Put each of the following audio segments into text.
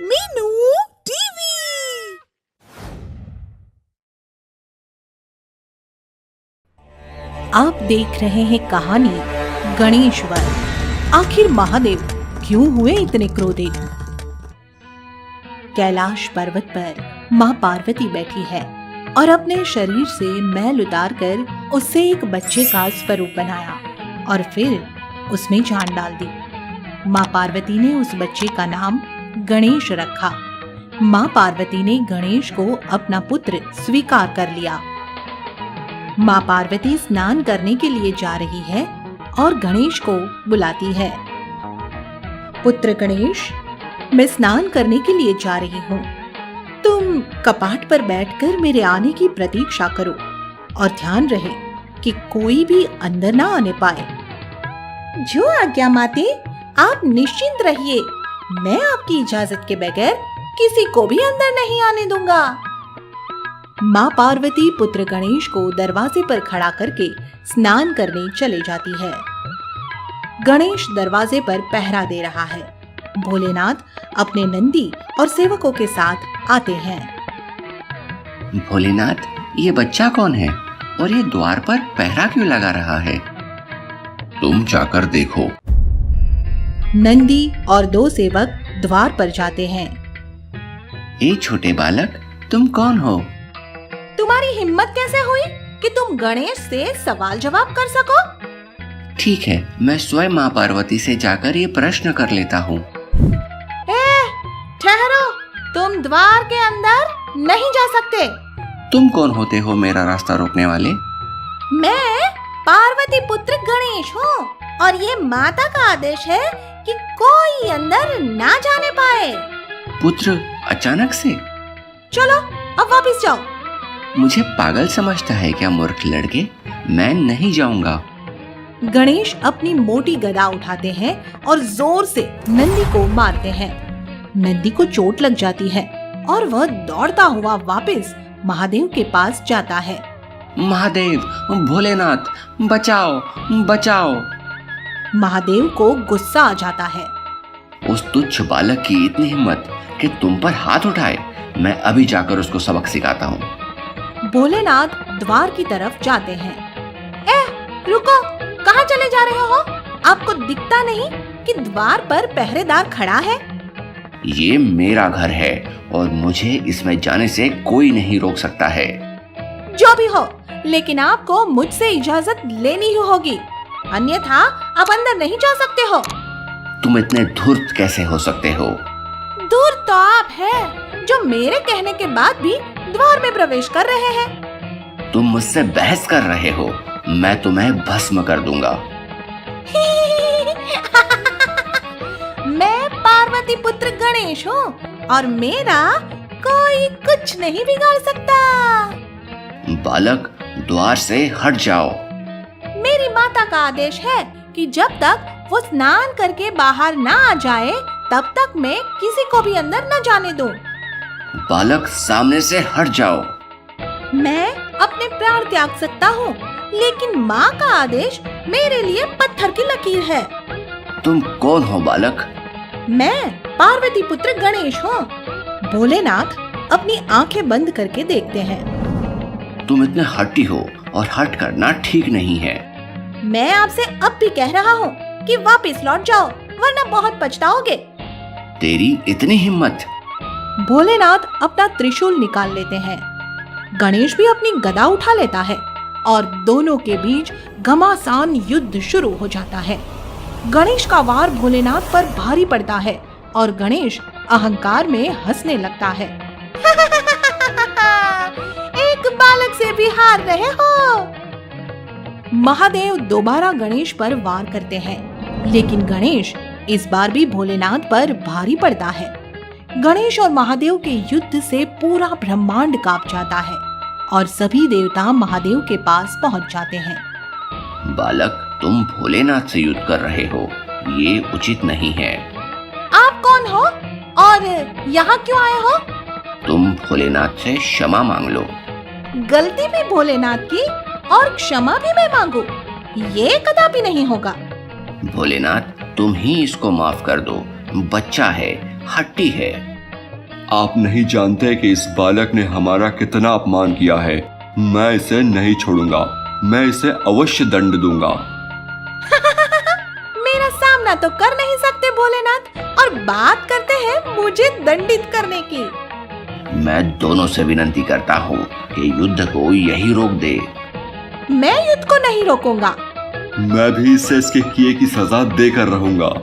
Meenu TV. आप देख रहे हैं कहानी गणेश वध। आखिर महादेव क्यों हुए इतने क्रोधित? कैलाश पर्वत पर माँ पार्वती बैठी है और अपने शरीर से मैल उतारकर उससे एक बच्चे का स्वरूप बनाया और फिर उसमें जान डाल दी। माँ पार्वती ने उस बच्चे का नाम गणेश रखा। माँ पार्वती ने गणेश को अपना पुत्र स्वीकार कर लिया। माँ पार्वती स्नान करने के लिए जा रही है और गणेश को बुलाती है। पुत्र गणेश, मैं स्नान करने के लिए जा रही हूँ। तुम कपाट पर बैठकर मेरे आने की प्रतीक्षा करो और ध्यान रहे कि कोई भी अंदर ना आने पाए। जो आज्ञा माते, आप निश्चिंत रहिए। मैं आपकी इजाजत के बगैर किसी को भी अंदर नहीं आने दूंगा। माँ पार्वती पुत्र गणेश को दरवाजे पर खड़ा करके स्नान करने चले जाती है। गणेश दरवाजे पर पहरा दे रहा है। भोलेनाथ अपने नंदी और सेवकों के साथ आते हैं। भोलेनाथ, ये बच्चा कौन है और ये द्वार पर पहरा क्यों लगा रहा है? तुम जाकर देखो। नंदी और दो सेवक द्वार पर जाते हैं। ए छोटे बालक, तुम कौन हो? तुम्हारी हिम्मत कैसे हुई कि तुम गणेश से सवाल जवाब कर सको? ठीक है, मैं स्वयं माँ पार्वती से जाकर ये प्रश्न कर लेता हूँ। ठहरो, तुम द्वार के अंदर नहीं जा सकते। तुम कौन होते हो मेरा रास्ता रोकने वाले? मैं पार्वती पुत्र गणेश हूँ और ये माता का आदेश है कि कोई अंदर ना जाने पाए। पुत्र अचानक से? चलो अब वापस जाओ। मुझे पागल समझता है क्या मूर्ख लड़के? मैं नहीं जाऊंगा। गणेश अपनी मोटी गदा उठाते हैं और जोर से नंदी को मारते हैं। नंदी को चोट लग जाती है और वह दौड़ता हुआ वापस महादेव के पास जाता है। महादेव, भोलेनाथ, बचाओ बचाओ। महादेव को गुस्सा आ जाता है। उस तुच्छ बालक की इतनी हिम्मत कि तुम पर हाथ उठाए। मैं अभी जाकर उसको सबक सिखाता हूँ। भोलेनाथ द्वार की तरफ जाते हैं। रुको, कहाँ चले जा रहे हो? आपको दिखता नहीं कि द्वार पर पहरेदार खड़ा है? ये मेरा घर है और मुझे इसमें जाने से कोई नहीं रोक सकता है। जो भी हो, लेकिन आपको मुझसे इजाजत लेनी ही होगी, अन्यथा आप अंदर नहीं जा सकते हो। तुम इतने धूर्त कैसे हो सकते हो? धूर्त तो आप हैं, जो मेरे कहने के बाद भी द्वार में प्रवेश कर रहे हैं। तुम मुझसे बहस कर रहे हो। मैं तुम्हें भस्म कर दूंगा। मैं पार्वती पुत्र गणेश हूँ और मेरा कोई कुछ नहीं बिगाड़ सकता। बालक, द्वार से हट जाओ। मेरी माता का आदेश है कि जब तक वो स्नान करके बाहर ना आ जाए तब तक मैं किसी को भी अंदर न जाने दूं। बालक, सामने से हट जाओ। मैं अपने प्राण त्याग सकता हूँ, लेकिन माँ का आदेश मेरे लिए पत्थर की लकीर है। तुम कौन हो बालक? मैं पार्वती पुत्र गणेश हूँ। भोलेनाथ अपनी आंखें बंद करके देखते हैं। तुम इतने हट्टी हो और हट करना ठीक नहीं है। मैं आपसे अब भी कह रहा हूँ कि वापस लौट जाओ, वरना बहुत पछताओगे। तेरी इतनी हिम्मत? भोलेनाथ अपना त्रिशूल निकाल लेते हैं। गणेश भी अपनी गदा उठा लेता है और दोनों के बीच घमासान युद्ध शुरू हो जाता है। गणेश का वार भोलेनाथ पर भारी पड़ता है और गणेश अहंकार में हंसने लगता है। एक बालक से भी हार रहे हो। महादेव दोबारा गणेश पर वार करते हैं, लेकिन गणेश इस बार भी भोलेनाथ पर भारी पड़ता है। गणेश और महादेव के युद्ध से पूरा ब्रह्मांड कांप जाता है और सभी देवता महादेव के पास पहुंच जाते हैं। बालक, तुम भोलेनाथ से युद्ध कर रहे हो, ये उचित नहीं है। आप कौन हो और यहाँ क्यों आए हो? तुम भोलेनाथ से क्षमा मांग लो। गलती भी भोलेनाथ की और क्षमा भी मैं मांगू? ये कदापि नहीं होगा। भोलेनाथ, तुम ही इसको माफ कर दो। बच्चा है, हट्टी है। आप नहीं जानते कि इस बालक ने हमारा कितना अपमान किया है। मैं इसे नहीं छोड़ूंगा, मैं इसे अवश्य दंड दूंगा। मेरा सामना तो कर नहीं सकते भोलेनाथ और बात करते हैं मुझे दंडित करने की। मैं दोनों से विनती करता हूँ कि युद्ध को यही रोक दे। मैं युद्ध को नहीं रोकूंगा। मैं भी इसे इसके किए की सजा देकर रहूंगा।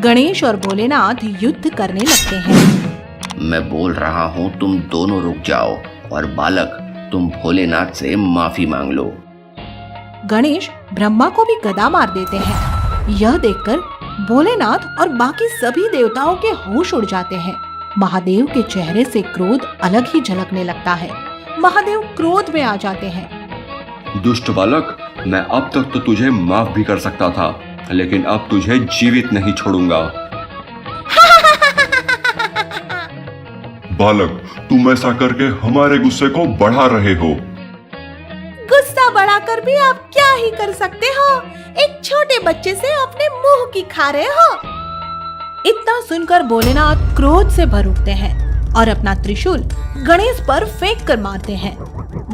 गणेश और भोलेनाथ युद्ध करने लगते हैं। मैं बोल रहा हूँ तुम दोनों रुक जाओ और बालक तुम भोलेनाथ से माफी मांग लो। गणेश ब्रह्मा को भी गदा मार देते हैं। यह देखकर भोलेनाथ और बाकी सभी देवताओं के होश उड़ जाते हैं। महादेव के चेहरे से क्रोध अलग ही झलकने लगता है। महादेव क्रोध में आ जाते हैं। दुष्ट बालक, मैं अब तक तो तुझे माफ भी कर सकता था, लेकिन अब तुझे जीवित नहीं छोड़ूंगा। बालक, तुम ऐसा करके हमारे गुस्से को बढ़ा रहे हो। गुस्सा बढ़ाकर भी आप क्या ही कर सकते हो? एक छोटे बच्चे से अपने मुंह की खा रहे हो। इतना सुनकर भोलेनाथ क्रोध से भर उठते हैं और अपना त्रिशूल गणेश पर फेंक कर मारते हैं।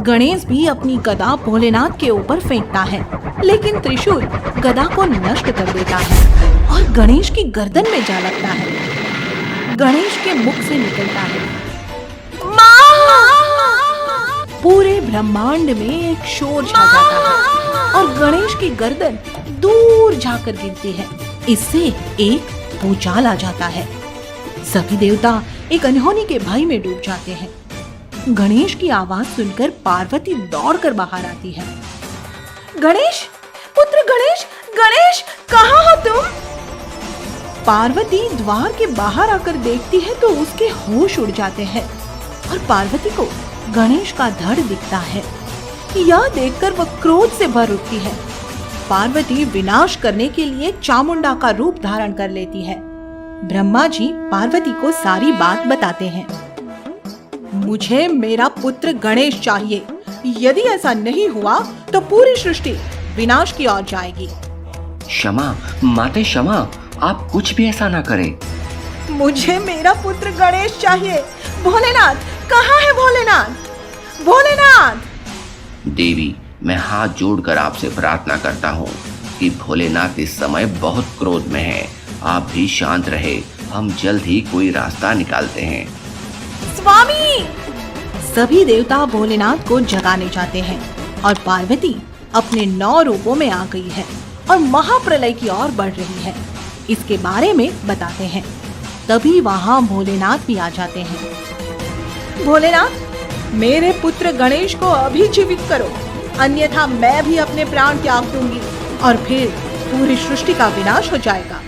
गणेश भी अपनी गदा भोलेनाथ के ऊपर फेंकता है, लेकिन त्रिशूल गदा को नष्ट कर देता है और गणेश की गर्दन में जा लगता है। गणेश के मुख से निकलता है, माँ! पूरे ब्रह्मांड में एक शोर छा जाता है और गणेश की गर्दन दूर जाकर गिरती है। इससे एक भूचाल आ जाता है। सभी देवता एक अनहोनी के भय में डूब जाते हैं। गणेश की आवाज सुनकर पार्वती दौड़कर बाहर आती है। गणेश, पुत्र गणेश, गणेश, कहाँ हो तुम? पार्वती द्वार के बाहर आकर देखती है तो उसके होश उड़ जाते हैं और पार्वती को गणेश का धड़ दिखता है। यह देखकर वह क्रोध से भर उठती है। पार्वती विनाश करने के लिए चामुंडा का रूप धारण कर लेती है। ब्रह्मा जी पार्वती को सारी बात बताते हैं। मुझे मेरा पुत्र गणेश चाहिए। यदि ऐसा नहीं हुआ तो पूरी सृष्टि विनाश की ओर जाएगी। क्षमा माते क्षमा, आप कुछ भी ऐसा ना करें। मुझे मेरा पुत्र गणेश चाहिए। भोलेनाथ, कहाँ है भोलेनाथ? भोलेनाथ! देवी, मैं हाथ जोड़कर आपसे प्रार्थना करता हूँ कि भोलेनाथ इस समय बहुत क्रोध में है। आप भी शांत रहे, हम जल्द ही कोई रास्ता निकालते हैं। स्वामी! सभी देवता भोलेनाथ को जगाने जाते हैं और पार्वती अपने 9 रूपों में आ गई है और महाप्रलय की ओर बढ़ रही है। इसके बारे में बताते हैं। तभी वहाँ भोलेनाथ भी आ जाते हैं। भोलेनाथ, मेरे पुत्र गणेश को अभी जीवित करो, अन्यथा मैं भी अपने प्राण त्याग दूंगी और फिर पूरी सृष्टि का विनाश हो जाएगा।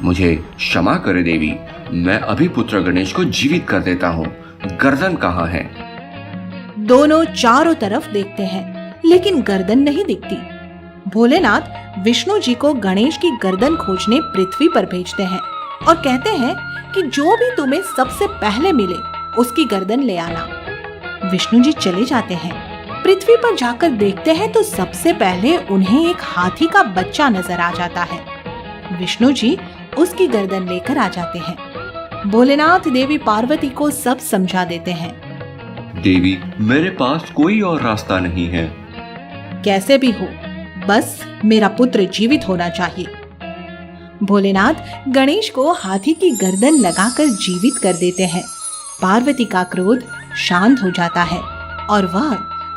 मुझे क्षमा करे देवी, मैं अभी पुत्र गणेश को जीवित कर देता हूँ। गर्दन कहाँ है? दोनों चारों तरफ देखते हैं, लेकिन गर्दन नहीं दिखती। भोलेनाथ विष्णु जी को गणेश की गर्दन खोजने पृथ्वी पर भेजते हैं और कहते हैं कि जो भी तुम्हें सबसे पहले मिले उसकी गर्दन ले आना। विष्णु जी चले जाते हैं। पृथ्वी पर जाकर देखते हैं तो सबसे पहले उन्हें एक हाथी का बच्चा नजर आ जाता है। विष्णु जी उसकी गर्दन लेकर आ जाते हैं। भोलेनाथ देवी पार्वती को सब समझा देते हैं। देवी, मेरे पास कोई और रास्ता नहीं है। कैसे भी हो, बस मेरा पुत्र जीवित होना चाहिए। भोलेनाथ गणेश को हाथी की गर्दन लगाकर जीवित कर देते हैं। पार्वती का क्रोध शांत हो जाता है और वह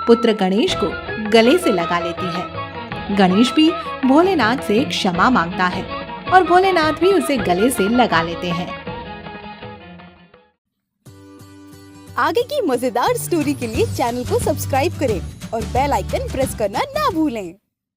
पुत्र गणेश को गले से लगा लेती है। गणेश भी भोलेनाथ से क्षमा मांगता है और भोलेनाथ भी उसे गले से लगा लेते हैं। आगे की मजेदार स्टोरी के लिए चैनल को सब्सक्राइब करें और बेल आइकन प्रेस करना ना भूलें।